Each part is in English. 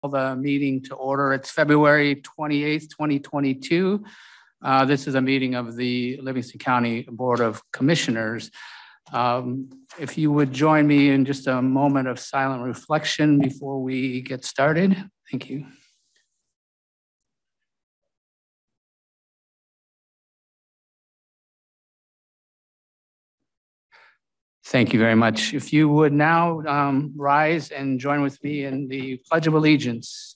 the meeting to order. It's February 28th, 2022. This is a meeting of the Livingston County Board of Commissioners. If you would join me in just a moment of silent reflection before we get started. Thank you. Thank you very much. If you would now rise and join with me in the Pledge of Allegiance.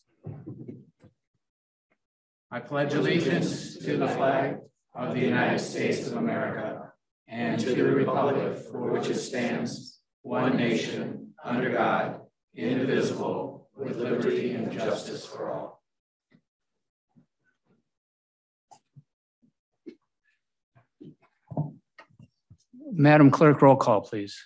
I pledge allegiance to the flag of the United States of America and to the republic for which it stands, one nation, under God, indivisible, with liberty and justice for all. Madam Clerk, roll call, please.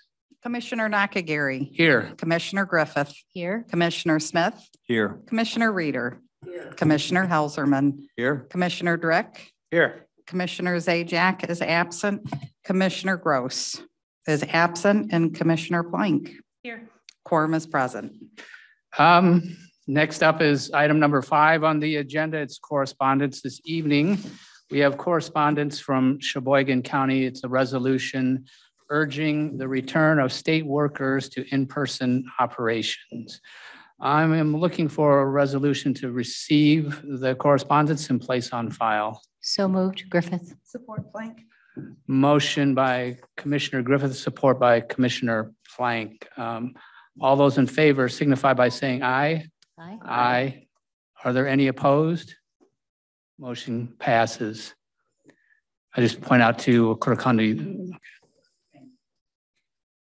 Commissioner Nakagiri. Here. Commissioner Griffith. Here. Commissioner Smith. Here. Commissioner Reeder. Here. Commissioner Helserman. Here. Commissioner Drick. Here. Commissioner Zajac is absent. Commissioner Gross is absent, and Commissioner Plank. Here. Quorum is present. Next up is item number 5 on the agenda. It's correspondence this evening. We have correspondence from Sheboygan County. It's a resolution urging the return of state workers to in-person operations. I am looking for a resolution to receive the correspondence and place on file. So moved. Griffith. Support Plank. Motion by Commissioner Griffith, support by Commissioner Plank. All those in favor signify by saying aye. Aye. Aye. Are there any opposed? Motion passes. I just point out to Clerk Hundy.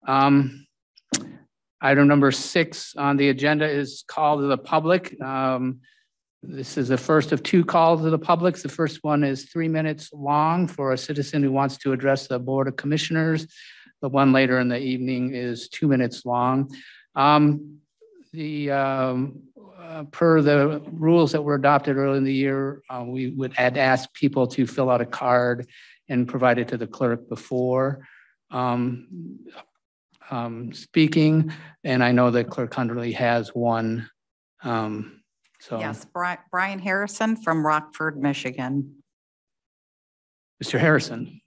Item number 6 on the agenda is call to the public. This is the first of 2 calls to the public. The first one is 3 minutes long for a citizen who wants to address the Board of Commissioners. The one later in the evening is 2 minutes long. Per the rules that were adopted early in the year, we would ask people to fill out a card and provide it to the clerk before speaking. And I know that Clerk Hunderly has one. Yes, Brian Harrison from Rockford, Michigan. Mr. Harrison.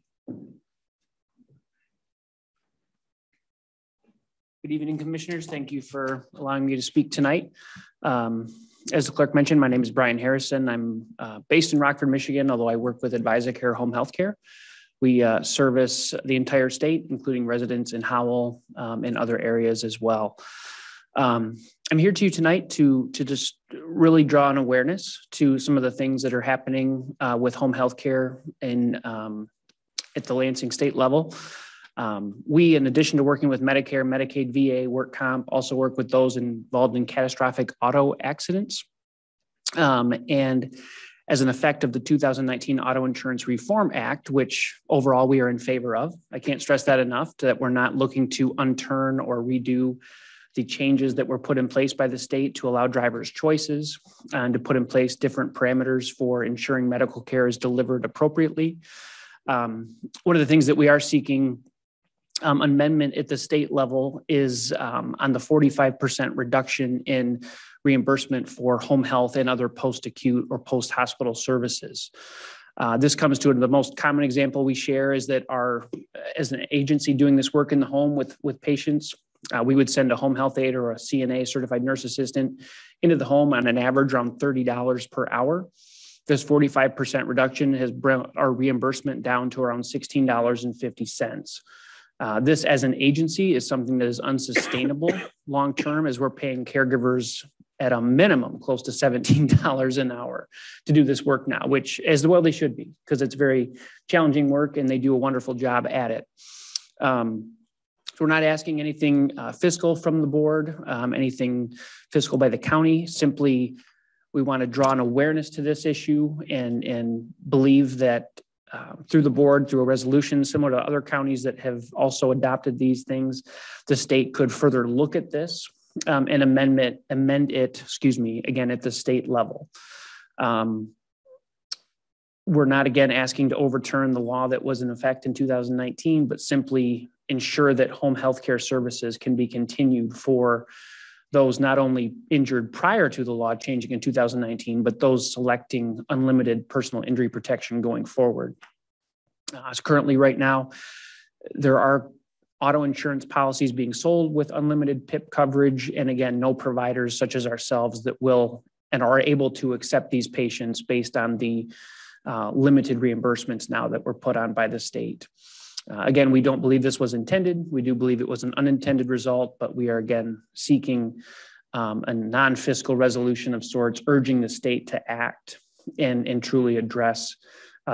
Good evening, Commissioners. Thank you for allowing me to speak tonight. As the clerk mentioned, my name is Brian Harrison. I'm based in Rockford, Michigan, although I work with AdvisaCare Home Health Care. We service the entire state, including residents in Howell and other areas as well. I'm here to you tonight to just really draw an awareness to some of the things that are happening with home health care at the Lansing state level. We, in addition to working with Medicare, Medicaid, VA, work comp, also work with those involved in catastrophic auto accidents. And as an effect of the 2019 Auto Insurance Reform Act, which overall we are in favor of, I can't stress that enough, that we're not looking to unturn or redo the changes that were put in place by the state to allow drivers choices and to put in place different parameters for ensuring medical care is delivered appropriately. One of the things that we are seeking amendment at the state level is on the 45% reduction in reimbursement for home health and other post-acute or post-hospital services. This comes to the most common example we share is that as an agency doing this work in the home with patients, we would send a home health aide or a CNA, certified nurse assistant, into the home on an average around $30 per hour. This 45% reduction has brought our reimbursement down to around $16.50. This as an agency is something that is unsustainable long-term, as we're paying caregivers at a minimum close to $17 an hour to do this work now, which as well they should be, because it's very challenging work and they do a wonderful job at it. So we're not asking anything fiscal from the board, anything fiscal by the county. Simply, we want to draw an awareness to this issue and believe that through the board, through a resolution similar to other counties that have also adopted these things, the state could further look at this and amend it, again, at the state level. We're not, again, asking to overturn the law that was in effect in 2019, but simply ensure that home health care services can be continued for those not only injured prior to the law changing in 2019, but those selecting unlimited personal injury protection going forward. So currently right now, there are auto insurance policies being sold with unlimited PIP coverage. And again, no providers such as ourselves that will and are able to accept these patients based on the limited reimbursements now that were put on by the state. Again, we don't believe this was intended. We do believe it was an unintended result, but we are again seeking a non-fiscal resolution of sorts, urging the state to act and truly address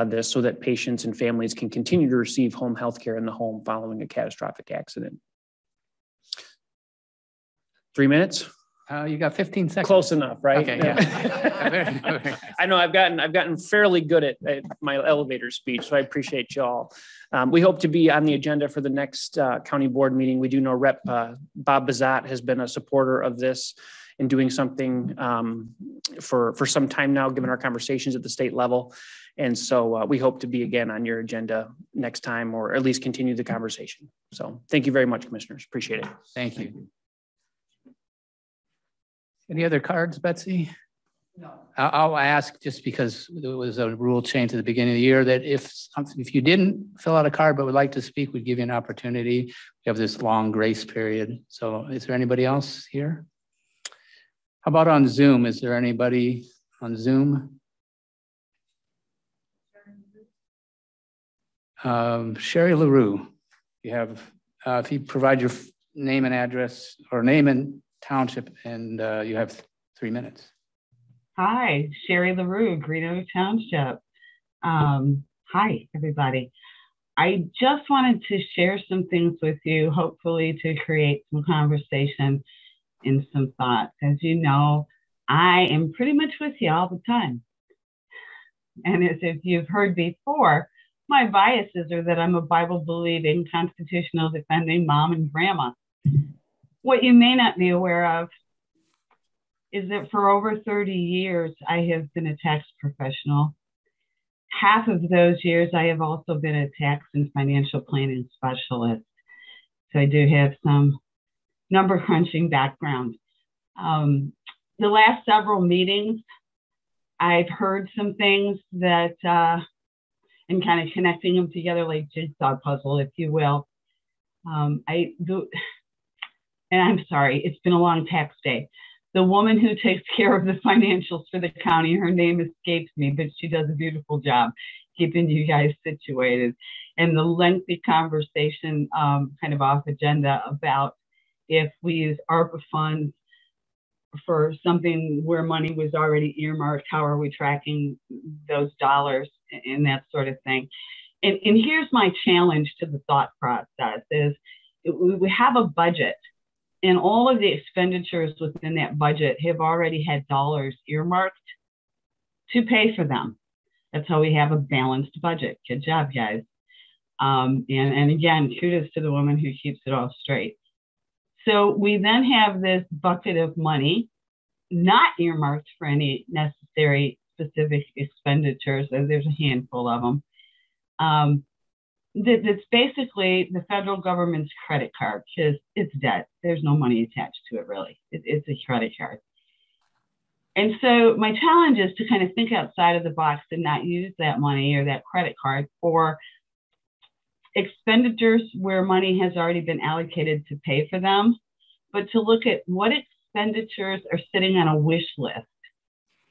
this so that patients and families can continue to receive home health care in the home following a catastrophic accident. 3 minutes? You got 15 seconds. Close enough, right? Okay, yeah. I know I've gotten fairly good at my elevator speech, so I appreciate y'all. We hope to be on the agenda for the next county board meeting. We do know Rep. Bob Bazat has been a supporter of this and doing something for some time now, given our conversations at the state level. And so we hope to be again on your agenda next time, or at least continue the conversation. So thank you very much, commissioners. Appreciate it. Thank you. Any other cards, Betsy? No. I'll ask, just because there was a rule change at the beginning of the year, that if you didn't fill out a card but would like to speak, we'd give you an opportunity. We have this long grace period. So is there anybody else here? How about on Zoom? Is there anybody on Zoom? Sherry LaRue, you have, if you provide your name and address, or name and township, and you have 3 minutes. Hi, Sherry LaRue, Greeno Township. Hi, everybody. I just wanted to share some things with you, hopefully to create some conversation and some thoughts. As you know, I am pretty much with you all the time. And as if you've heard before, my biases are that I'm a Bible-believing, constitutional defending mom and grandma. What you may not be aware of is that for over 30 years, I have been a tax professional. Half of those years, I have also been a tax and financial planning specialist. So I do have some number crunching background. The last several meetings, I've heard some things that, and kind of connecting them together like jigsaw puzzle, if you will. And I'm sorry, it's been a long tax day. The woman who takes care of the financials for the county, her name escapes me, but she does a beautiful job keeping you guys situated. And the lengthy conversation kind of off agenda about if we use ARPA funds for something where money was already earmarked, how are we tracking those dollars and that sort of thing. And here's my challenge to the thought process is we have a budget. And all of the expenditures within that budget have already had dollars earmarked to pay for them. That's how we have a balanced budget. Good job, guys. And again, kudos to the woman who keeps it all straight. So we then have this bucket of money, not earmarked for any necessary specific expenditures. There's a handful of them. That's basically the federal government's credit card, because it's debt. There's no money attached to it, really. It's a credit card. And so my challenge is to kind of think outside of the box and not use that money or that credit card for expenditures where money has already been allocated to pay for them, but to look at what expenditures are sitting on a wish list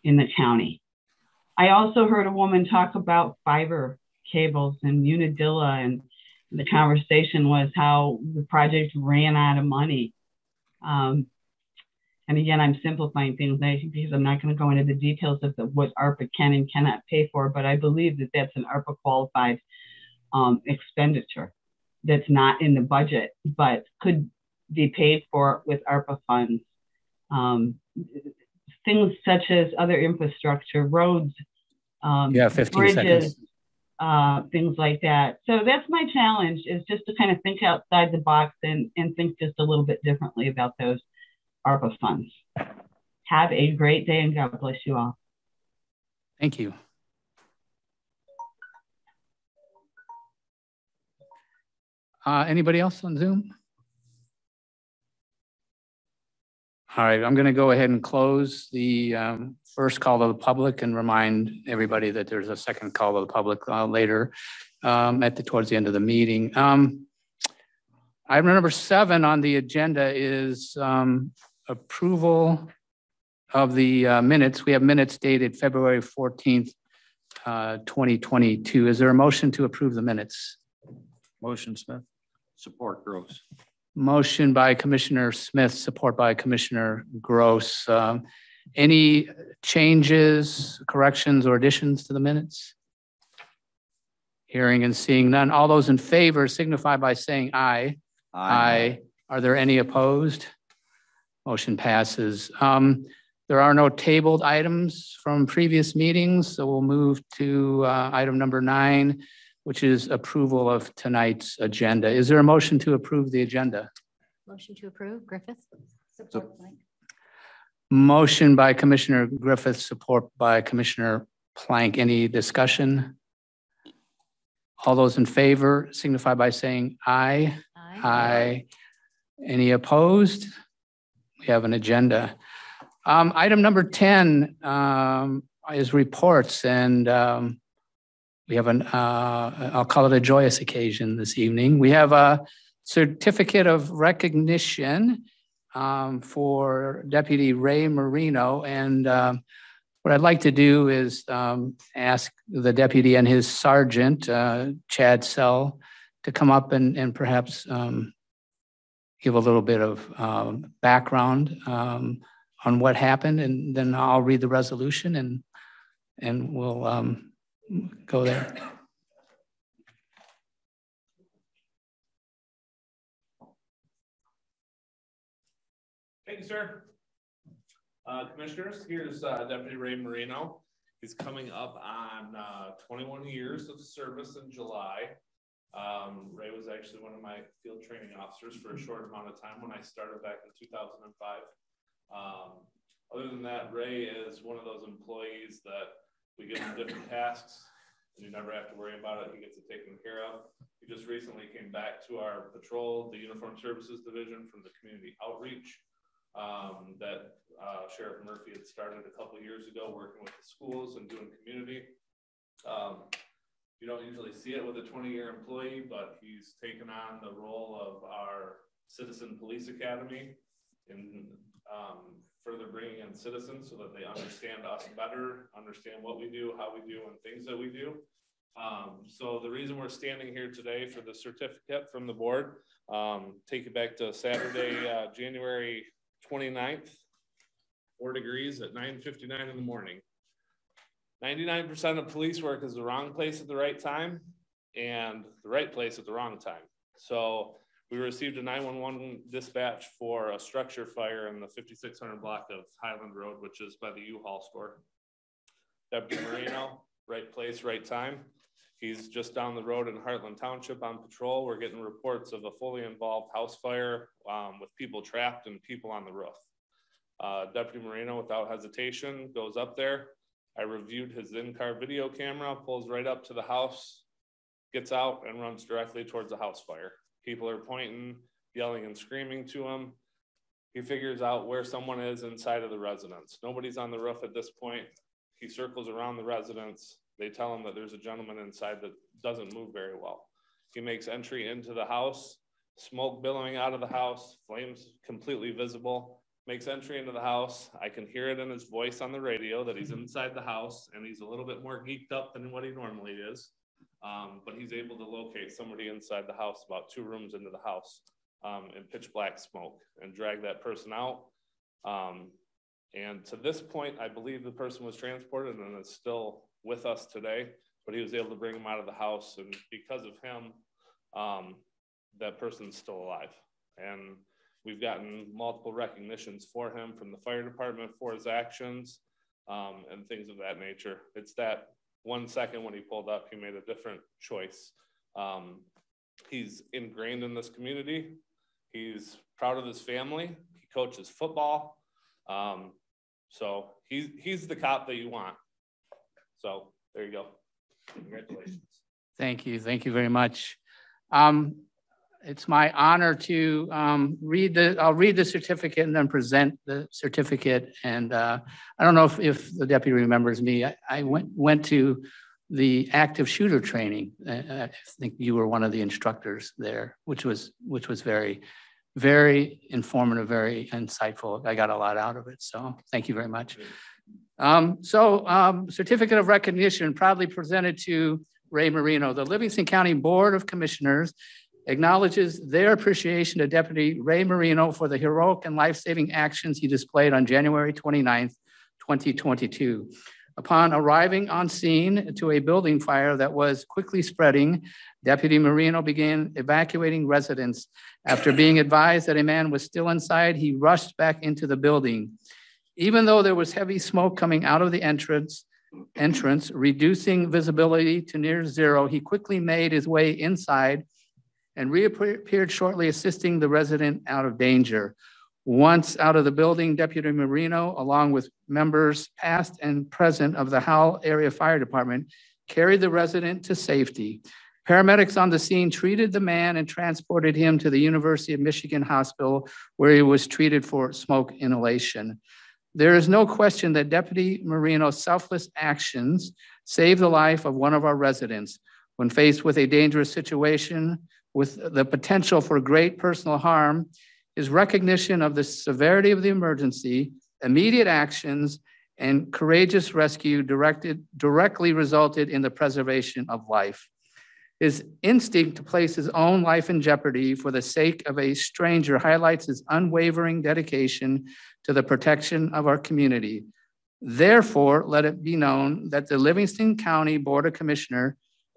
in the county. I also heard a woman talk about fiber cables and Unadilla, and the conversation was how the project ran out of money. And again, I'm simplifying things because I'm not going to go into the details of what ARPA can and cannot pay for, but I believe that that's an ARPA qualified expenditure that's not in the budget, but could be paid for with ARPA funds. Things such as other infrastructure, roads, 15 bridges, seconds. Things like that. So that's my challenge, is just to kind of think outside the box and think just a little bit differently about those ARPA funds. Have a great day and God bless you all. Thank you. Anybody else on Zoom? All right, I'm going to go ahead and close the first call to the public and remind everybody that there's a second call to the public later towards the end of the meeting. Item number 7 on the agenda is approval of the minutes. We have minutes dated February 14th, 2022. Is there a motion to approve the minutes? Motion, Smith. Support, Gross. Motion by Commissioner Smith, support by Commissioner Gross. Any changes, corrections, or additions to the minutes? Hearing and seeing none. All those in favor signify by saying aye. Aye. Are there any opposed? Motion passes. There are no tabled items from previous meetings, so we'll move to item number 9, which is approval of tonight's agenda. Is there a motion to approve the agenda? Motion to approve, Griffith. Support, Plank. Motion by Commissioner Griffith, support by Commissioner Plank. Any discussion? All those in favor signify by saying aye. Aye. Aye. Any opposed? We have an agenda. Item number 10 is reports, and we have I'll call it a joyous occasion this evening. We have a certificate of recognition for Deputy Ray Marino. And what I'd like to do is ask the deputy and his sergeant, Chad Sell, to come up and perhaps give a little bit of background on what happened, and then I'll read the resolution and we'll go there. Thank you, sir. Commissioners, here's Deputy Ray Marino. He's coming up on 21 years of service in July. Ray was actually one of my field training officers for a short amount of time when I started back in 2005. Other than that, Ray is one of those employees that we give him different tasks and you never have to worry about it. He gets it taken care of. He just recently came back to our patrol, the Uniform Services Division, from the community outreach that Sheriff Murphy had started a couple of years ago, working with the schools and doing community. You don't usually see it with a 20-year employee, but he's taken on the role of our Citizen Police Academy in further bringing in citizens so that they understand us better, understand what we do, how we do, and things that we do. So the reason we're standing here today for the certificate from the board, take it back to Saturday, January 29th, 4 degrees at 9:59 in the morning. 99% of police work is the wrong place at the right time and the right place at the wrong time. So we received a 911 dispatch for a structure fire in the 5600 block of Highland Road, which is by the U-Haul store. Deputy Marino, right place, right time. He's just down the road in Heartland Township on patrol. We're getting reports of a fully involved house fire with people trapped and people on the roof. Deputy Marino, without hesitation, goes up there. I reviewed his in-car video camera, pulls right up to the house, gets out and runs directly towards the house fire. People are pointing, yelling and screaming to him. He figures out where someone is inside of the residence. Nobody's on the roof at this point. He circles around the residence. They tell him that there's a gentleman inside that doesn't move very well. He makes entry into the house, smoke billowing out of the house, flames completely visible, makes entry into the house. I can hear it in his voice on the radio that he's inside the house and he's a little bit more geeked up than what he normally is. But he's able to locate somebody inside the house about 2 rooms into the house in pitch black smoke and drag that person out. And to this point, I believe the person was transported and is still with us today, but he was able to bring him out of the house. And because of him, that person's still alive. And we've gotten multiple recognitions for him from the fire department for his actions and things of that nature. It's that 1 second when he pulled up, he made a different choice. He's ingrained in this community. He's proud of his family. He coaches football. So he's the cop that you want. So there you go. Congratulations. Thank you. Thank you very much. It's my honor to I'll read the certificate and then present the certificate. And I don't know if the deputy remembers me. I went to the active shooter training. I think you were one of the instructors there, which was very, very informative, very insightful. I got a lot out of it. So thank you very much. Certificate of recognition proudly presented to Ray Marino. The Livingston County Board of Commissioners acknowledges their appreciation to Deputy Ray Marino for the heroic and life-saving actions he displayed on January 29th, 2022. Upon arriving on scene to a building fire that was quickly spreading, Deputy Marino began evacuating residents. After being advised that a man was still inside, he rushed back into the building. Even though there was heavy smoke coming out of the entrance, reducing visibility to near zero, he quickly made his way inside and reappeared shortly, assisting the resident out of danger. Once out of the building, Deputy Marino, along with members past and present of the Howell Area Fire Department, carried the resident to safety. Paramedics on the scene treated the man and transported him to the University of Michigan Hospital, where he was treated for smoke inhalation. There is no question that Deputy Marino's selfless actions saved the life of one of our residents. When faced with a dangerous situation with the potential for great personal harm, his recognition of the severity of the emergency, immediate actions, and courageous rescue directly resulted in the preservation of life. His instinct to place his own life in jeopardy for the sake of a stranger highlights his unwavering dedication to the protection of our community. Therefore, let it be known that the Livingston County Board of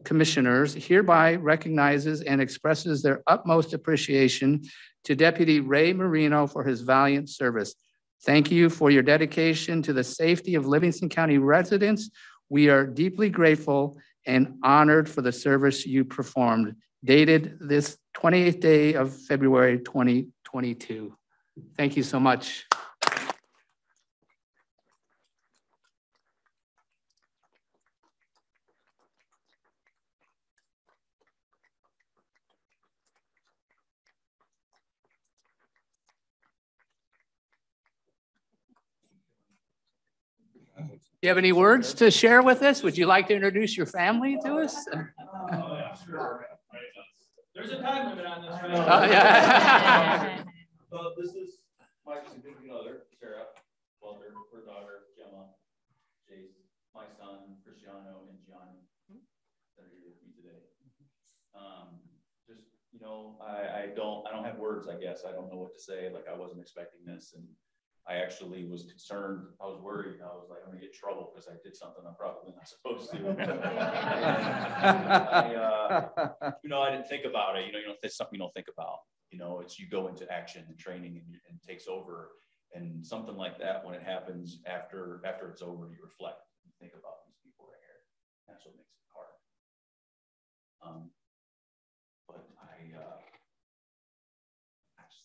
Commissioners hereby recognizes and expresses their utmost appreciation to Deputy Ray Marino for his valiant service. Thank you for your dedication to the safety of Livingston County residents. We are deeply grateful and honored for the service you performed. Dated this 28th day of February 2022. Thank you so much. Do you have any words to share with us? Would you like to introduce your family to us? Oh, yeah, sure. There's a time limit on this. Oh, yeah. So this is my significant other, Sarah, Walter, her daughter, Gemma, Jace, my son, Cristiano, and Gianni that are here with me today. Just, you know, I don't have words, I guess. I don't know what to say. Like, I wasn't expecting this, and I actually was concerned. I was worried. I was like, I'm gonna get in trouble because I did something I'm probably not supposed to. You know, I didn't think about it. You know, it's something you don't think about. You know, it's you go into action and training and takes over. And something like that, when it happens after it's over, you reflect and think about these people right here. That's what makes it hard. But I don't know.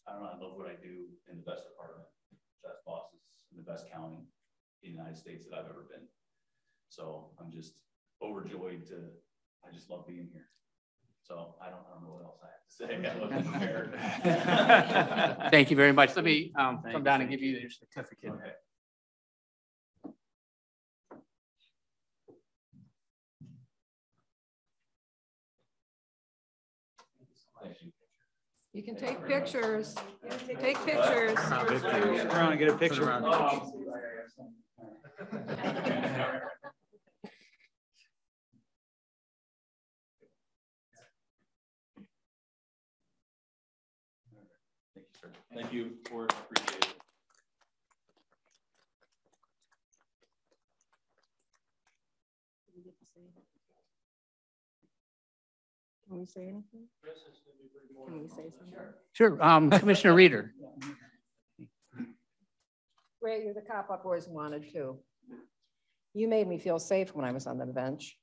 I love what I do in the best department. Best bosses in the best county in the United States that I've ever been. So I'm just overjoyed I just love being here. So I don't know what else I have to say. Thank you very much. Let me come down and give you your certificate. Okay. Thank you. You can take pictures. Take pictures. Around and get a picture. Thank you, sir. Thank you for it. Appreciate it. Can we say anything? Can we say something? Sure, Commissioner Reeder. Ray, you're the cop I've always wanted to. You made me feel safe when I was on the bench.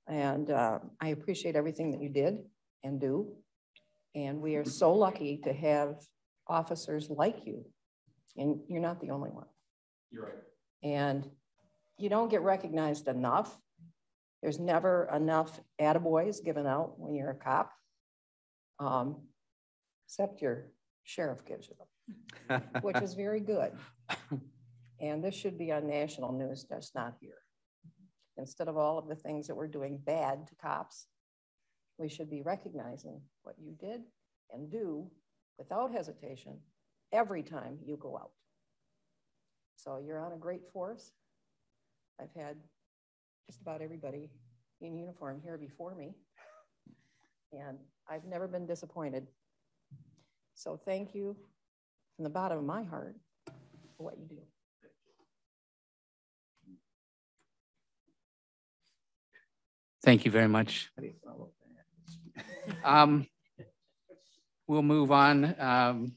And I appreciate everything that you did and do. And we are so lucky to have officers like you. And you're not the only one. You're right. And you don't get recognized enough. There's never enough attaboys given out when you're a cop. except your sheriff gives you them, which is very good. And this should be on national news, just not here. Instead of all of the things that we're doing bad to cops, we should be recognizing what you did and do without hesitation every time you go out. So you're on a great force. I've had just about everybody in uniform here before me, and I've never been disappointed. So thank you from the bottom of my heart for what you do. Thank you very much. We'll move on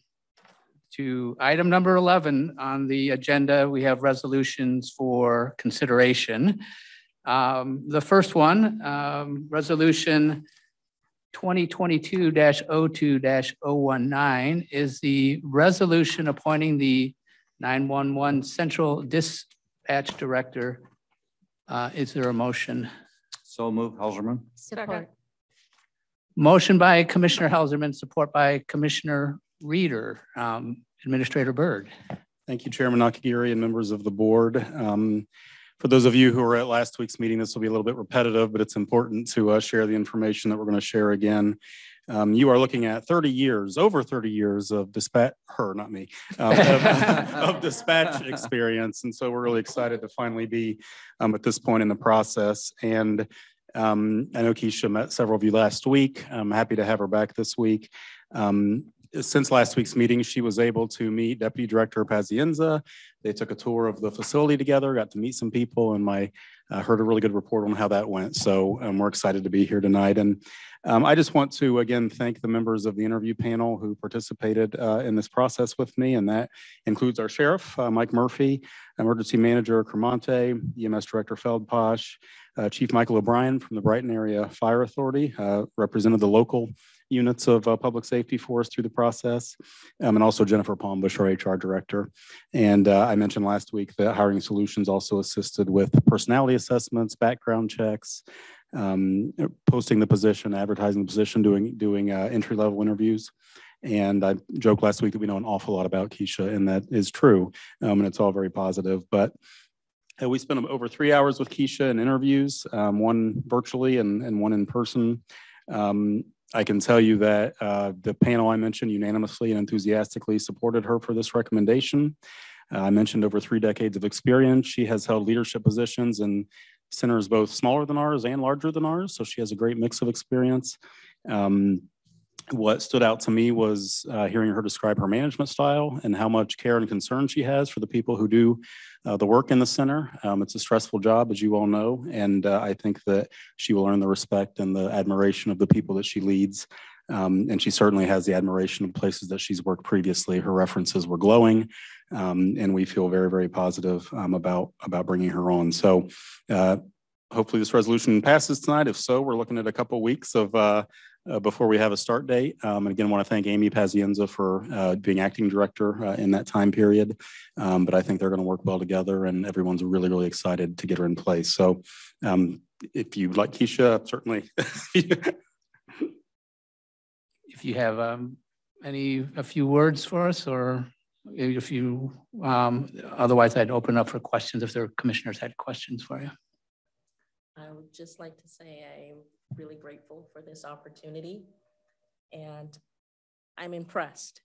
to item number 11 on the agenda. We have resolutions for consideration. The first one, resolution 2022-02-019 is the resolution appointing the 911 Central Dispatch Director. Is there a motion? So move, Helserman. Support. Motion by Commissioner Helserman, support by Commissioner Reeder. Administrator Byrd. Thank you, Chairman Nakagiri and members of the board. For those of you who were at last week's meeting, this will be a little bit repetitive, but it's important to share the information that we're going to share again. You are looking at 30 years, over 30 years of dispatch, not me, of dispatch experience. And so we're really excited to finally be at this point in the process. And I know Keisha met several of you last week. I'm happy to have her back this week. Since last week's meeting, she was able to meet Deputy Director Pazienza. They took a tour of the facility together, got to meet some people, and heard a really good report on how that went. So we're excited to be here tonight. And I just want to, again, thank the members of the interview panel who participated in this process with me. And that includes our sheriff, Mike Murphy, emergency manager, Cremonte, EMS director, Feldposh, Chief Michael O'Brien from the Brighton Area Fire Authority, represented the local units of public safety for us through the process, and also Jennifer Palmbush, our HR director. And I mentioned last week that Hiring Solutions also assisted with personality assessments, background checks, posting the position, advertising the position, doing entry-level interviews. And I joked last week that we know an awful lot about Keisha, and that is true, and it's all very positive. But we spent over 3 hours with Keisha in interviews, one virtually and one in person. I can tell you that the panel I mentioned unanimously and enthusiastically supported her for this recommendation. I mentioned over 3 decades of experience. She has held leadership positions in centers both smaller than ours and larger than ours, so she has a great mix of experience. What stood out to me was hearing her describe her management style and how much care and concern she has for the people who do the work in the center. It's a stressful job, as you all know, and I think that she will earn the respect and the admiration of the people that she leads. And she certainly has the admiration of places that she's worked previously. Her references were glowing, and we feel very, very positive about bringing her on. So hopefully this resolution passes tonight. If so, we're looking at a couple of weeks of before we have a start date. And again, I want to thank Amy Pazienza for being acting director in that time period. But I think they're going to work well together, and everyone's really, really excited to get her in place. So if you'd like Keisha, certainly. If you have a few words for us, or if you, otherwise I'd open up for questions if their commissioners had questions for you. I would just like to say I'm really grateful for this opportunity, and I'm impressed.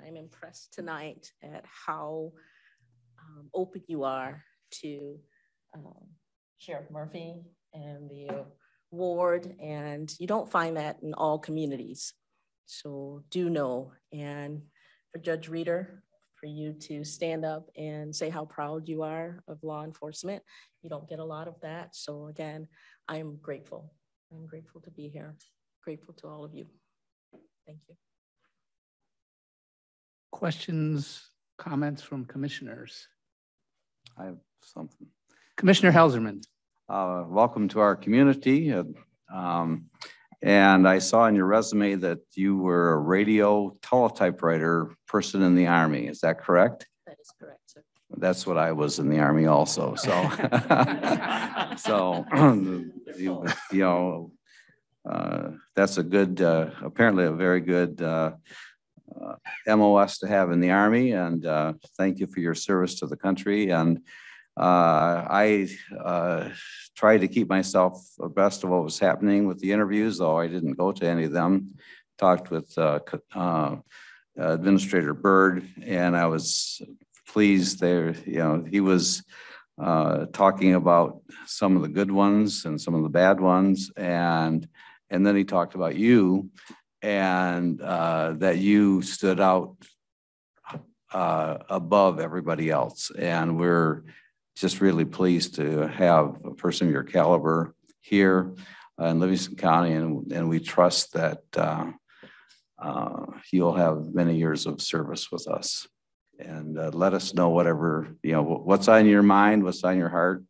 I'm impressed tonight at how open you are to Sheriff Murphy and the ward, and you don't find that in all communities. So do know, and for Judge Reeder, for you to stand up and say how proud you are of law enforcement. You don't get a lot of that. So again, I'm grateful. I'm grateful to be here. Grateful to all of you. Thank you. Questions, comments from commissioners? I have something. Commissioner Helserman. Welcome to our community. And I saw in your resume that you were a radio teletypewriter person in the Army. Is that correct? That is correct, sir. That's what I was in the Army also. So, so you know, that's a good, apparently a very good MOS to have in the Army. And thank you for your service to the country. And I tried to keep myself abreast of what was happening with the interviews, though I didn't go to any of them. Talked with Administrator Byrd, and I was pleased there. You know, he was talking about some of the good ones and some of the bad ones, and then he talked about you, and that you stood out above everybody else. And we're just really pleased to have a person of your caliber here in Livingston County, and we trust that you'll have many years of service with us. And let us know whatever, you know, what's on your mind, what's on your heart.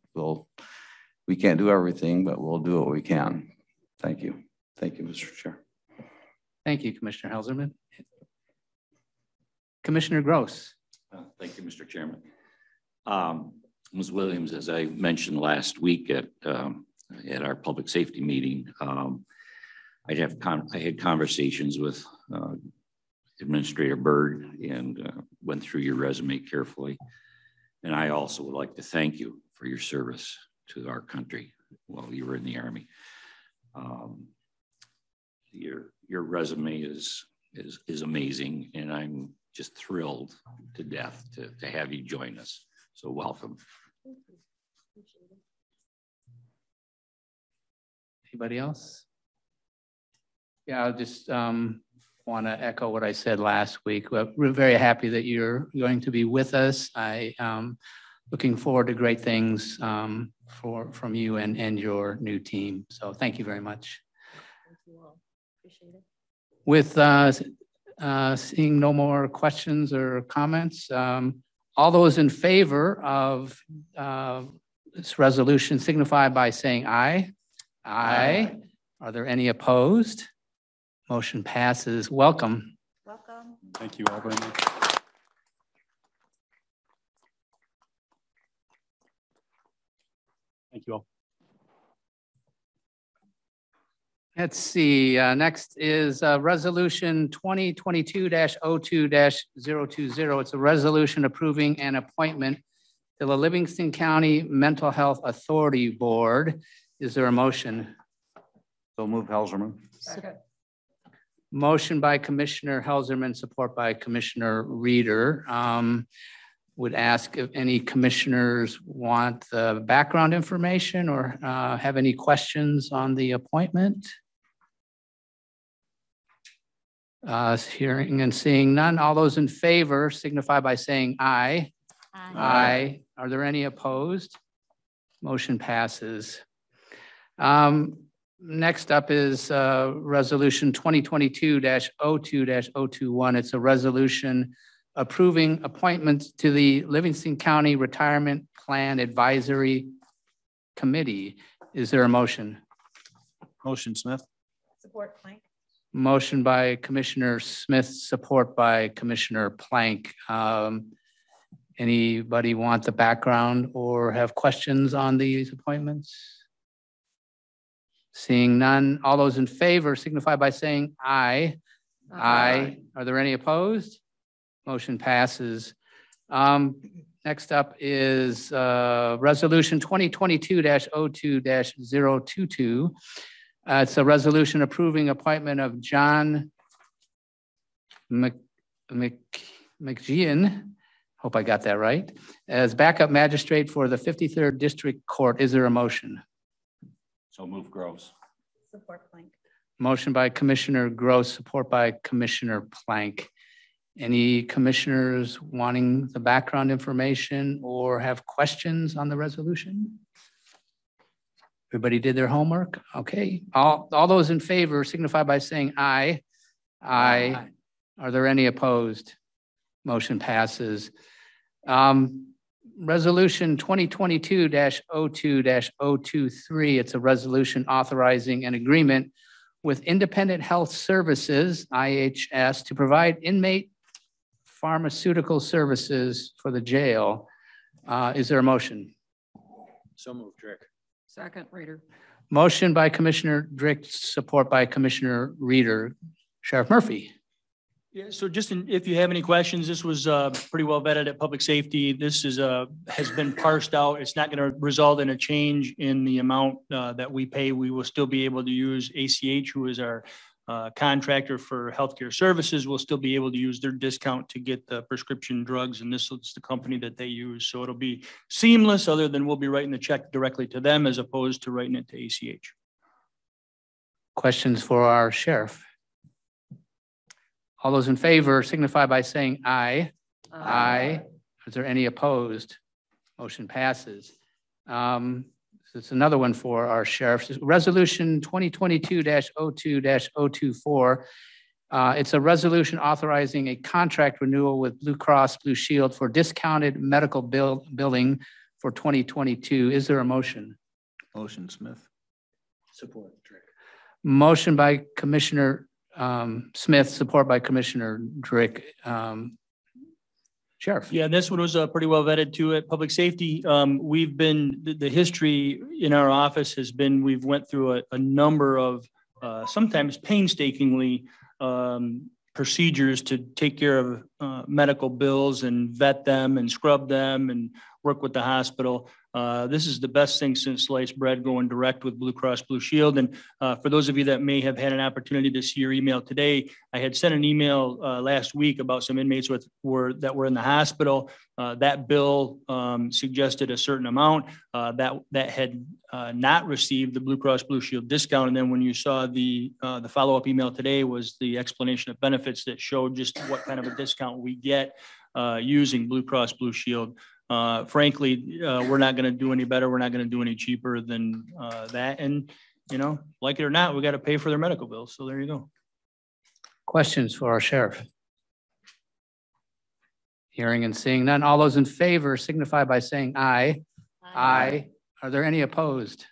We can't do everything, but we'll do what we can. Thank you. Thank you, Mr. Chair. Thank you, Commissioner Helserman. Commissioner Gross. Thank you, Mr. Chairman. Ms. Williams, as I mentioned last week at our public safety meeting, I had conversations with Administrator Byrd and went through your resume carefully. And I also would like to thank you for your service to our country while you were in the Army. Your resume is amazing, and I'm just thrilled to death to have you join us. So welcome. Anybody else? Yeah, I'll just want to echo what I said last week. We're very happy that you're going to be with us. I looking forward to great things from you and your new team. So thank you very much. Thank you all. Appreciate it. With seeing no more questions or comments, all those in favor of this resolution signify by saying aye. Aye. Are there any opposed? Motion passes. Welcome. Welcome. Thank you all very much. Thank you all. Let's see. Next is Resolution 2022-02-020. It's a resolution approving an appointment to the Livingston County Mental Health Authority Board. Is there a motion? So move, Helserman. Second. Motion by Commissioner Helserman, support by Commissioner Reeder. Would ask if any commissioners want the background information or have any questions on the appointment. Hearing and seeing none, all those in favor signify by saying aye. Aye. Aye. Are there any opposed? Motion passes. Next up is Resolution 2022-02-021. It's a resolution approving appointments to the Livingston County Retirement Plan Advisory Committee. Is there a motion? Motion, Smith. Support Plank. Motion by Commissioner Smith, support by Commissioner Plank. Anybody want the background or have questions on these appointments? Seeing none, all those in favor signify by saying aye. Aye. Are there any opposed? Motion passes. Next up is Resolution 2022-02-022. It's a resolution approving appointment of John McGeehan, hope I got that right, as backup magistrate for the 53rd District Court. Is there a motion? So move, Gross. Support Plank. Motion by Commissioner Gross, support by Commissioner Plank. Any commissioners wanting the background information or have questions on the resolution? Everybody did their homework? Okay. All those in favor signify by saying aye. Aye. Are there any opposed? Motion passes. Resolution 2022-02-023. It's a resolution authorizing an agreement with Independent Health Services, IHS, to provide inmate pharmaceutical services for the jail. Is there a motion? So moved, Rick. Second, Reader. Motion by Commissioner Drick, support by Commissioner Reeder. Sheriff Murphy. Yeah, so just if you have any questions, this was pretty well vetted at Public Safety. This is has been parsed out. It's not going to result in a change in the amount that we pay. We will still be able to use ACH, who is our contractor for healthcare services. We'll still be able to use their discount to get the prescription drugs, and this is the company that they use. So it'll be seamless, other than we'll be writing the check directly to them as opposed to writing it to ACH. Questions for our sheriff? All those in favor signify by saying aye. Aye. Is there any opposed? Motion passes. It's another one for our sheriff. Resolution 2022-02-024. It's a resolution authorizing a contract renewal with Blue Cross Blue Shield for discounted medical billing for 2022. Is there a motion? Motion, Smith. Support. Motion by Commissioner Smith, support by Commissioner Drick. Sheriff. Yeah, this one was pretty well vetted too at Public Safety. We've been, the history in our office has been, we've went through a number of sometimes painstakingly procedures to take care of medical bills and vet them and scrub them and work with the hospital. This is the best thing since sliced bread, going direct with Blue Cross Blue Shield. And for those of you that may have had an opportunity to see your email today, I had sent an email last week about some inmates that were in the hospital. That bill suggested a certain amount that had not received the Blue Cross Blue Shield discount. And then when you saw the follow-up email today was the explanation of benefits that showed just what kind of a discount we get using Blue Cross Blue Shield. Frankly, we're not going to do any better. We're not going to do any cheaper than that. And, you know, like it or not, we got to pay for their medical bills. So there you go. Questions for our sheriff? Hearing and seeing none. All those in favor signify by saying aye. Aye. Are there any opposed?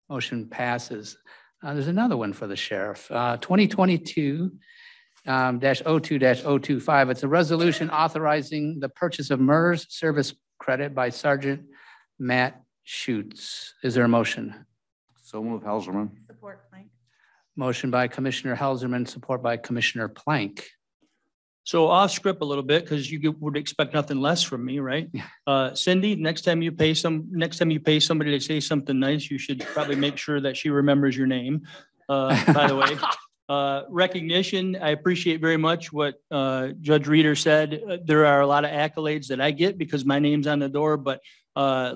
Motion passes. There's another one for the sheriff. 2022-02-025. It's a resolution authorizing the purchase of MERS service credit by Sergeant Matt Schutz. Is there a motion? So move, Helserman. Support Plank. Motion by Commissioner Helserman, support by Commissioner Plank. So off script a little bit, because you would expect nothing less from me, right? Cindy, next time you pay somebody to say something nice, you should probably make sure that she remembers your name. By the way, recognition, I appreciate very much what Judge Reeder said. There are a lot of accolades that I get because my name's on the door, but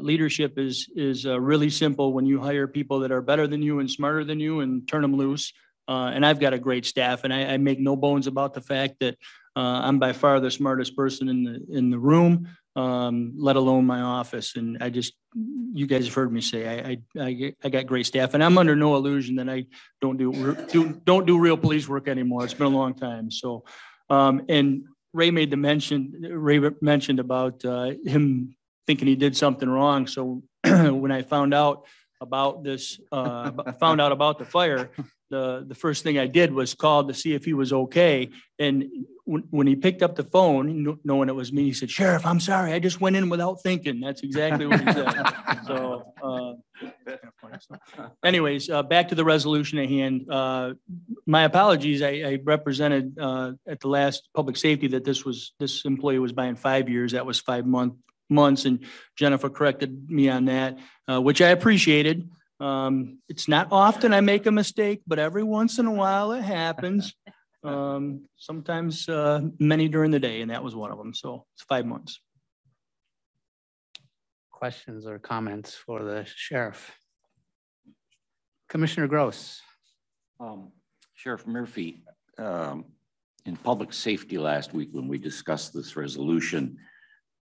leadership is really simple when you hire people that are better than you and smarter than you and turn them loose. And I've got a great staff, and I make no bones about the fact that I'm by far the smartest person in the room, let alone my office. And you guys have heard me say I got great staff, and I'm under no illusion that I don't do real police work anymore. It's been a long time. So, and Ray mentioned about him thinking he did something wrong. So when I found out about this, found out about the fire, the first thing I did was call to see if he was okay. And when he picked up the phone, knowing it was me, he said, "Sheriff, I'm sorry. I just went in without thinking." That's exactly what he said. So, anyways, back to the resolution at hand. My apologies. I represented at the last Public Safety that this employee was buying 5 years. That was 5 months. And Jennifer corrected me on that, which I appreciated. It's not often I make a mistake, but every once in a while it happens. Sometimes many during the day, and that was one of them. So it's 5 months. Questions or comments for the sheriff? Commissioner Gross. Sheriff Murphy, in Public Safety last week when we discussed this resolution,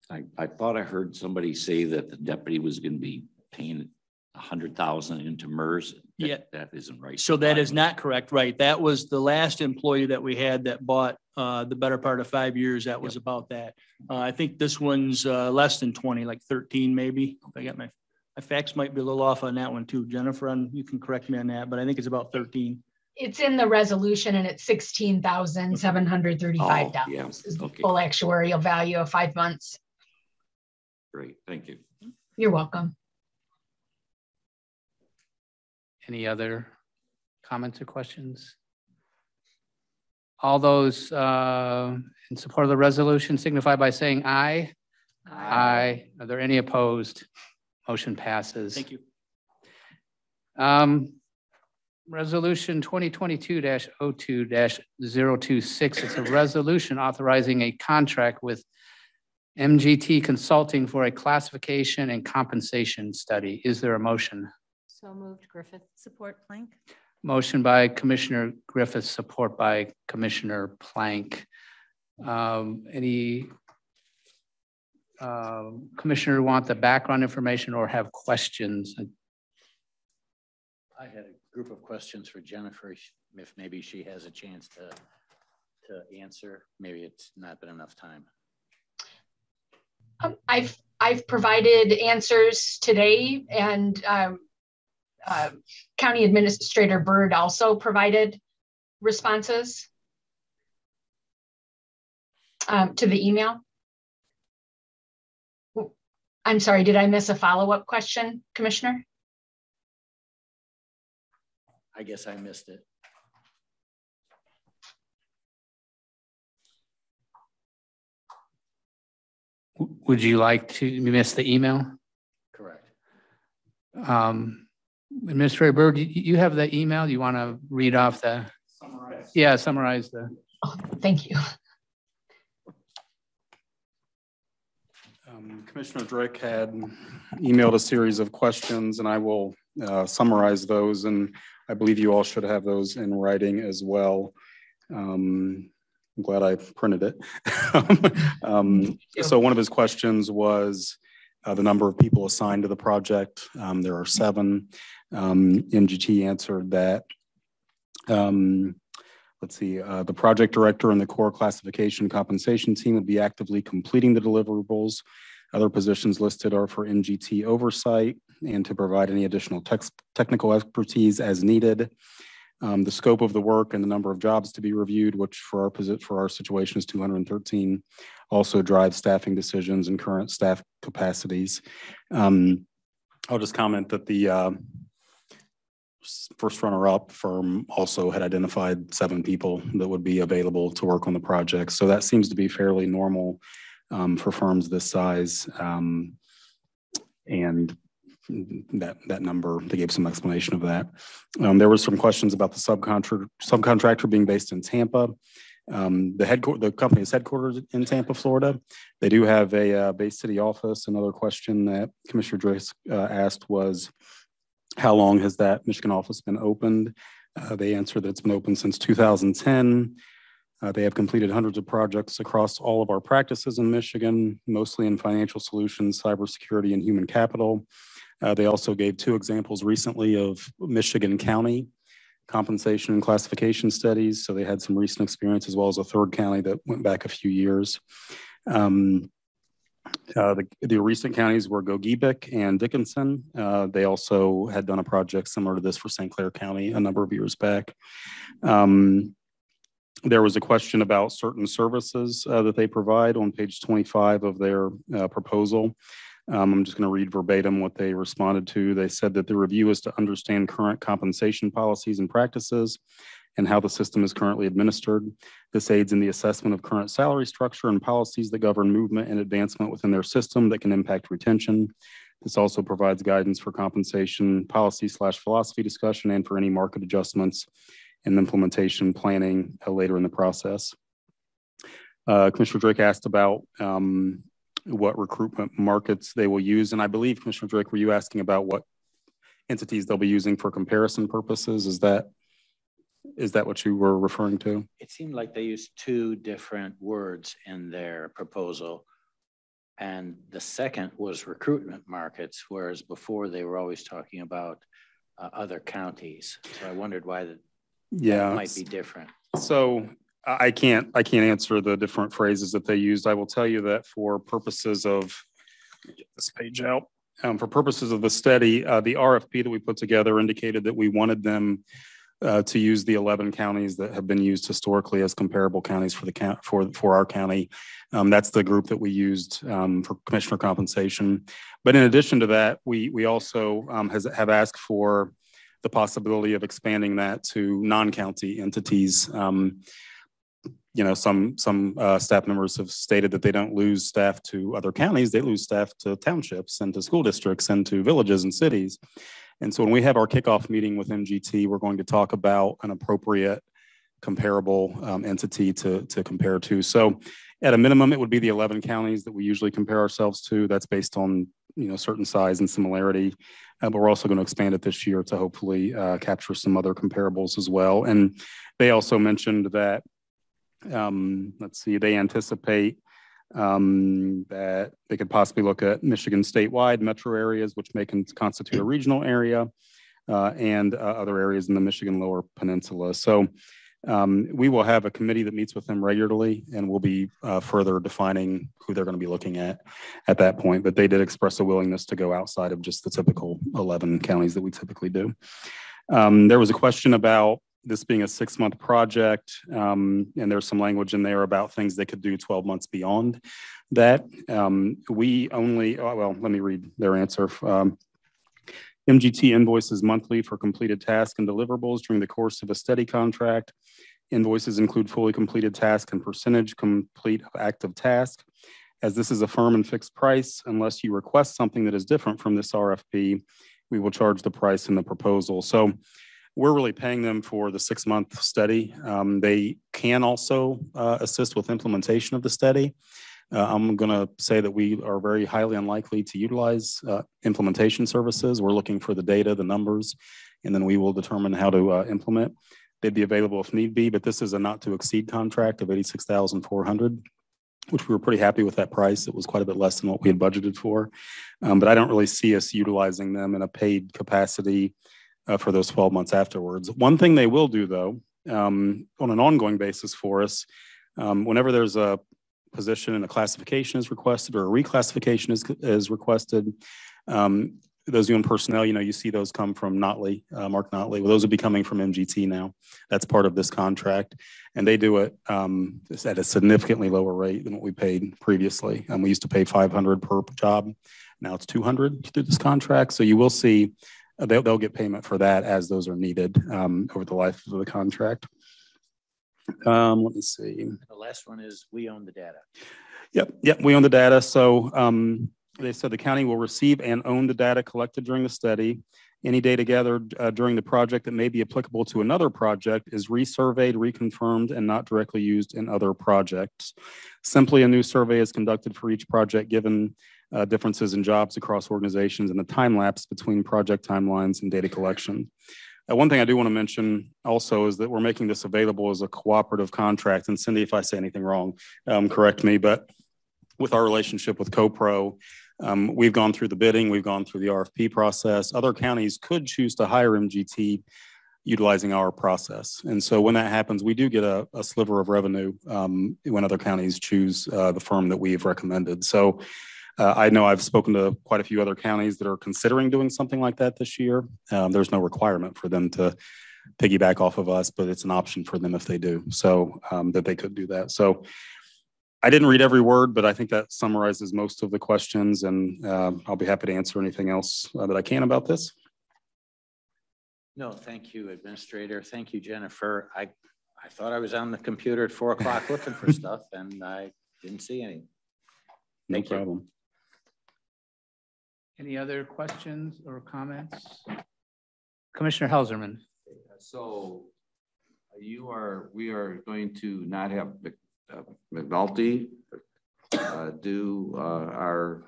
I thought I heard somebody say that the deputy was going to be paying $100,000 into MERS. That isn't right. So that is not correct. Right. That was the last employee that we had that bought the better part of 5 years. That was about that. I think this one's less than 20, like 13 maybe. I got my facts might be a little off on that one too. Jennifer, you can correct me on that, but I think it's about 13. It's in the resolution and it's $16,735 is the full actuarial value of 5 months. Great. Thank you. You're welcome. Any other comments or questions? All those in support of the resolution signify by saying aye. Aye. Are there any opposed? Motion passes. Thank you. Resolution 2022-02-026. It's a resolution authorizing a contract with MGT Consulting for a classification and compensation study. Is there a motion? So moved, Griffith. Support, Plank. Motion by Commissioner Griffith, support by Commissioner Plank. Any commissioner want the background information or have questions? I had a group of questions for Jennifer, if maybe she has a chance to answer. Maybe it's not been enough time. I've provided answers today, and County Administrator Byrd also provided responses to the email. I'm sorry, did I miss a follow-up question, Commissioner? I guess I missed it. Would you like to miss the email? Correct. Administrator Byrd, you have the email. You want to read off the? Summarize. Yeah, summarize the. Oh, thank you. Commissioner Drake had emailed a series of questions, and I will summarize those, and I believe you all should have those in writing as well. I'm glad I printed it. So one of his questions was the number of people assigned to the project. There are 7. MGT answered that. Let's see, the project director and the core classification compensation team would be actively completing the deliverables. Other positions listed are for MGT oversight and to provide any additional technical expertise as needed. The scope of the work and the number of jobs to be reviewed, which for our situation is 213, also drives staffing decisions and current staff capacities. I'll just comment that the first runner-up firm also had identified 7 people that would be available to work on the project. So that seems to be fairly normal for firms this size. And that number, they gave some explanation of that. There were some questions about the subcontractor being based in Tampa. The company is headquartered in Tampa, Florida. They do have a Bay City office. Another question that Commissioner Drake asked was, how long has that Michigan office been opened? They answered that it's been open since 2010. They have completed hundreds of projects across all of our practices in Michigan, mostly in financial solutions, cybersecurity, and human capital. They also gave 2 examples recently of Michigan County compensation and classification studies. So they had some recent experience, as well as a 3rd county that went back a few years. The recent counties were Gogebic and Dickinson. They also had done a project similar to this for St. Clair County a number of years back. There was a question about certain services that they provide on page 25 of their proposal. I'm just going to read verbatim what they responded to. They said that the review is to understand current compensation policies and practices and how the system is currently administered. This aids in the assessment of current salary structure and policies that govern movement and advancement within their system that can impact retention. This also provides guidance for compensation policy/philosophy discussion and for any market adjustments and implementation planning later in the process. Commissioner Drake asked about what recruitment markets they will use. And I believe, Commissioner Drake, were you asking about what entities they'll be using for comparison purposes? Is that what you were referring to? It seemed like they used 2 different words in their proposal. And the second was recruitment markets, whereas before they were always talking about other counties. So I wondered why that might be different. So I can't answer the different phrases that they used. I will tell you that for purposes of, get this page out, for purposes of the study, the RFP that we put together indicated that we wanted them to use the 11 counties that have been used historically as comparable counties for our county. That's the group that we used for commissioner compensation. But in addition to that, we also have asked for the possibility of expanding that to non-county entities. You know, some staff members have stated that they don't lose staff to other counties, they lose staff to townships and to school districts and to villages and cities. And so when we have our kickoff meeting with MGT, we're going to talk about an appropriate comparable entity to compare to. So at a minimum, it would be the 11 counties that we usually compare ourselves to. That's based on, you know, certain size and similarity. But we're also going to expand it this year to hopefully capture some other comparables as well. And they also mentioned that, let's see, they anticipate that they could possibly look at Michigan statewide metro areas, which may constitute a regional area, and other areas in the Michigan Lower Peninsula. So we will have a committee that meets with them regularly, and we'll be further defining who they're going to be looking at that point. But they did express a willingness to go outside of just the typical 11 counties that we typically do. There was a question about this being a 6-month project, and there's some language in there about things they could do 12 months beyond that. We only, well, let me read their answer. MGT invoices monthly for completed tasks and deliverables during the course of a steady contract. Invoices include fully completed task and percentage complete of active task. As this is a firm and fixed price, unless you request something that is different from this RFP, we will charge the price in the proposal. So we're really paying them for the 6-month study. They can also assist with implementation of the study. I'm going to say that we are very highly unlikely to utilize implementation services. We're looking for the data, the numbers, and then we will determine how to implement. They'd be available if need be, but this is a not to exceed contract of $86,400, which we were pretty happy with that price. It was quite a bit less than what we had budgeted for, but I don't really see us utilizing them in a paid capacity for those 12 months afterwards. One thing they will do, though, on an ongoing basis for us, whenever there's a position and a classification is requested or a reclassification is requested, those of you in personnel, you know, you see those come from Notley, Mark Notley. Well, those will be coming from MGT now. That's part of this contract. And they do it at a significantly lower rate than what we paid previously. We used to pay $500 per job. Now it's $200 through this contract. So you will see they'll get payment for that as those are needed over the life of the contract. Let me see. The last one is we own the data. Yep, we own the data. So they said the county will receive and own the data collected during the study. Any data gathered during the project that may be applicable to another project is resurveyed, reconfirmed, and not directly used in other projects. Simply, a new survey is conducted for each project given differences in jobs across organizations and the time lapse between project timelines and data collection. One thing I do want to mention also is that we're making this available as a cooperative contract. And Cindy, if I say anything wrong, correct me, but with our relationship with CoPro, we've gone through the bidding, we've gone through the RFP process. Other counties could choose to hire MGT utilizing our process. And so when that happens, we do get a sliver of revenue when other counties choose the firm that we've recommended. So I know I've spoken to quite a few other counties that are considering doing something like that this year. There's no requirement for them to piggyback off of us, but it's an option for them if they do, so that they could do that. So I didn't read every word, but I think that summarizes most of the questions, and I'll be happy to answer anything else that I can about this. No, thank you, Administrator. Thank you, Jennifer. I thought I was on the computer at 4 o'clock looking for stuff, and I didn't see any. No problem. Any other questions or comments? Commissioner Helserman. So we are going to not have McNulty do our.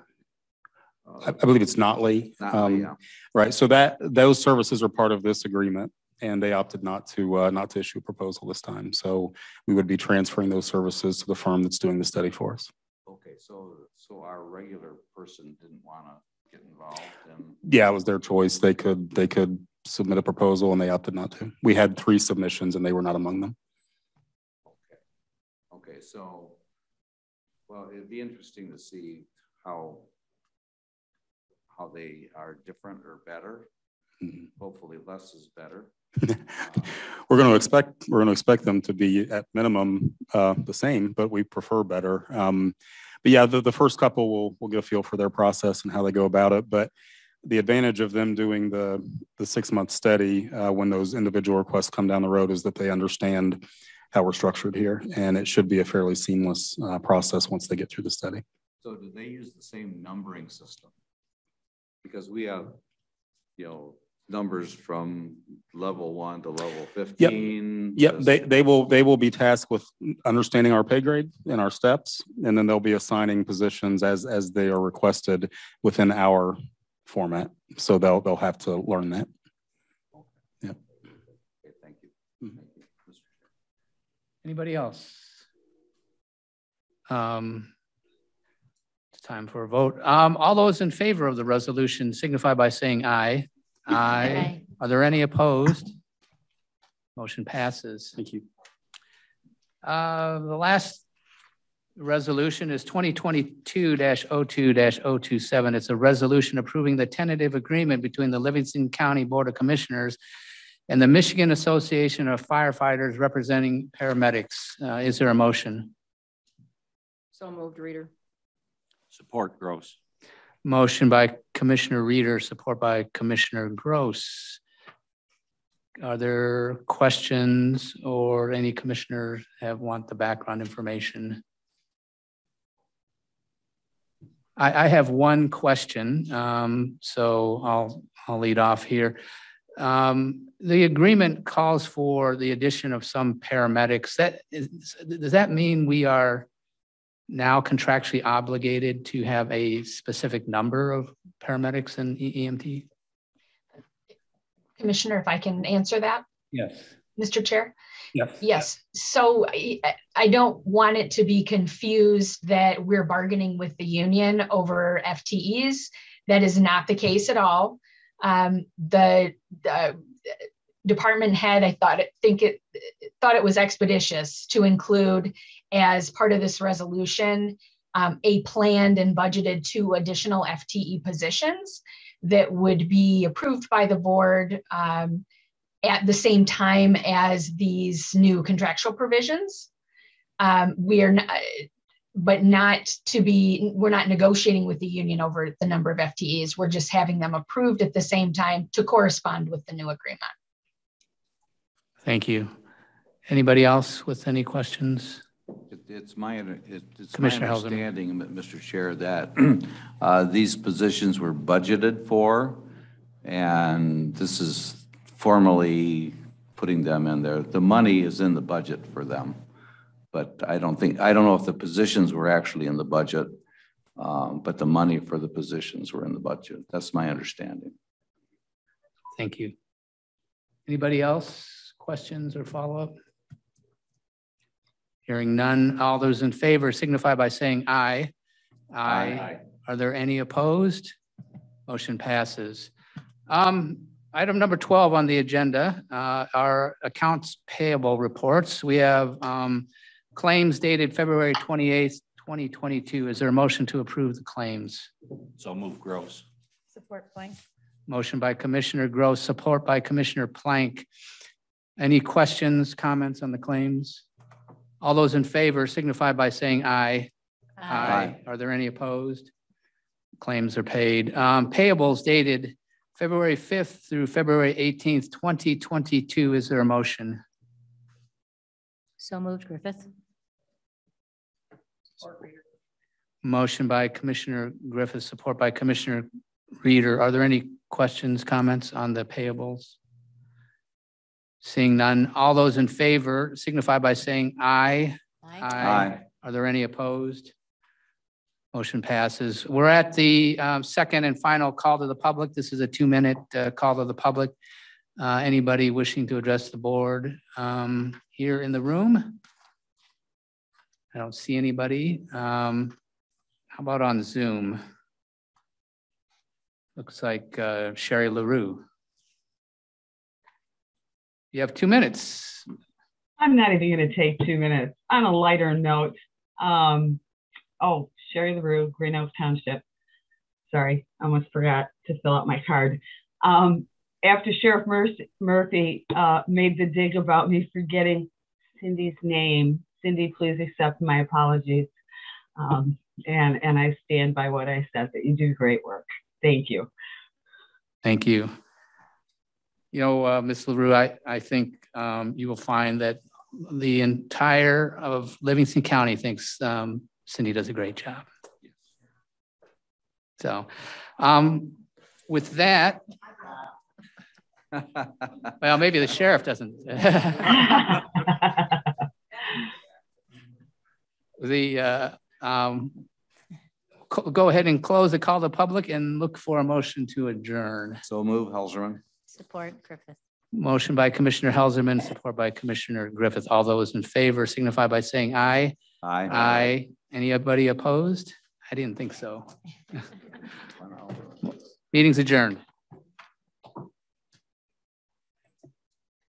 I believe it's Notley. Yeah. Right. So those services are part of this agreement, and they opted not to issue a proposal this time. So we would be transferring those services to the firm that's doing the study for us. Okay. So our regular person didn't want to get involved. Yeah, it was their choice. They could submit a proposal, and they opted not to. We had 3 submissions, and they were not among them. Okay. So, well, it'd be interesting to see how they are different or better. Mm-hmm. Hopefully, less is better. We're going to expect them to be at minimum the same, but we prefer better. But yeah, the first couple will get a feel for their process and how they go about it. But the advantage of them doing the 6-month study when those individual requests come down the road is that they understand how we're structured here, and it should be a fairly seamless process once they get through the study. So do they use the same numbering system? Because we have, numbers from level 1 to level 15. Yep. They will be tasked with understanding our pay grade and our steps, and then they'll be assigning positions as they are requested within our format. So they'll have to learn that. Yeah. Okay, thank you. Mm-hmm. Thank you, Mr. Chair. Anybody else? It's time for a vote. All those in favor of the resolution signify by saying aye. Aye. Are there any opposed? Motion passes. Thank you. The last resolution is 2022-02-027. It's a resolution approving the tentative agreement between the Livingston County Board of Commissioners and the Michigan Association of Firefighters representing paramedics. Is there a motion? So moved, Reader. Support, Gross. Motion by Commissioner Reader, support by Commissioner Gross. Are there questions or any commissioners want the background information? I have one question, so I'll lead off here. The agreement calls for the addition of some paramedics. Does that mean we are now contractually obligated to have a specific number of paramedics and EMT? Commissioner, if I can answer that? Yes. Mr. Chair? Yes. Yes. So I don't want it to be confused that we're bargaining with the union over FTEs. That is not the case at all. The department head, I thought it was expeditious to include as part of this resolution a planned and budgeted 2 additional FTE positions that would be approved by the board at the same time as these new contractual provisions. We're not negotiating with the union over the number of FTEs. We're just having them approved at the same time to correspond with the new agreement. Thank you. Anybody else with any questions? It's my Commissioner understanding, Mr. Chair, that these positions were budgeted for, and this is formally putting them in there. The money is in the budget for them, but I don't know if the positions were actually in the budget, but the money for the positions were in the budget. That's my understanding. Thank you. Anybody else? Questions or follow-up? Hearing none, all those in favor signify by saying aye. Aye. Are there any opposed? Motion passes. Item number 12 on the agenda are accounts payable reports. We have claims dated February 28th, 2022. Is there a motion to approve the claims? So move, Gross. Support Plank. Motion by Commissioner Gross, support by Commissioner Plank. Any questions, comments on the claims? All those in favor signify by saying aye. Aye. Are there any opposed? Claims are paid. Payables dated February 5th through February 18th, 2022. Is there a motion? So moved, Griffith. Motion by Commissioner Griffith, support by Commissioner Reader. Are there any questions, comments on the payables? Seeing none, all those in favor signify by saying aye. Aye. Are there any opposed? Motion passes. We're at the second and final call to the public. This is a 2-minute call to the public. Anybody wishing to address the board here in the room? I don't see anybody. How about on Zoom? Looks like Sherry LaRue. You have 2 minutes. I'm not even going to take 2 minutes. On a lighter note, Sherry LaRue, Green Oak Township. Sorry, I almost forgot to fill out my card. After Sheriff Murphy made the dig about me forgetting Cindy's name, Cindy, please accept my apologies. And I stand by what I said, that you do great work. Thank you. Thank you. You know, Ms. LaRue, I think you will find that the entire of Livingston County thinks Cindy does a great job. So with that, well, maybe the sheriff doesn't. Go ahead and close the call to public and look for a motion to adjourn. So move, Helserman. Support Griffith. Motion by Commissioner Helserman, support by Commissioner Griffith. All those in favor signify by saying aye. Aye. Aye. Anybody opposed? I didn't think so. Meeting's adjourned.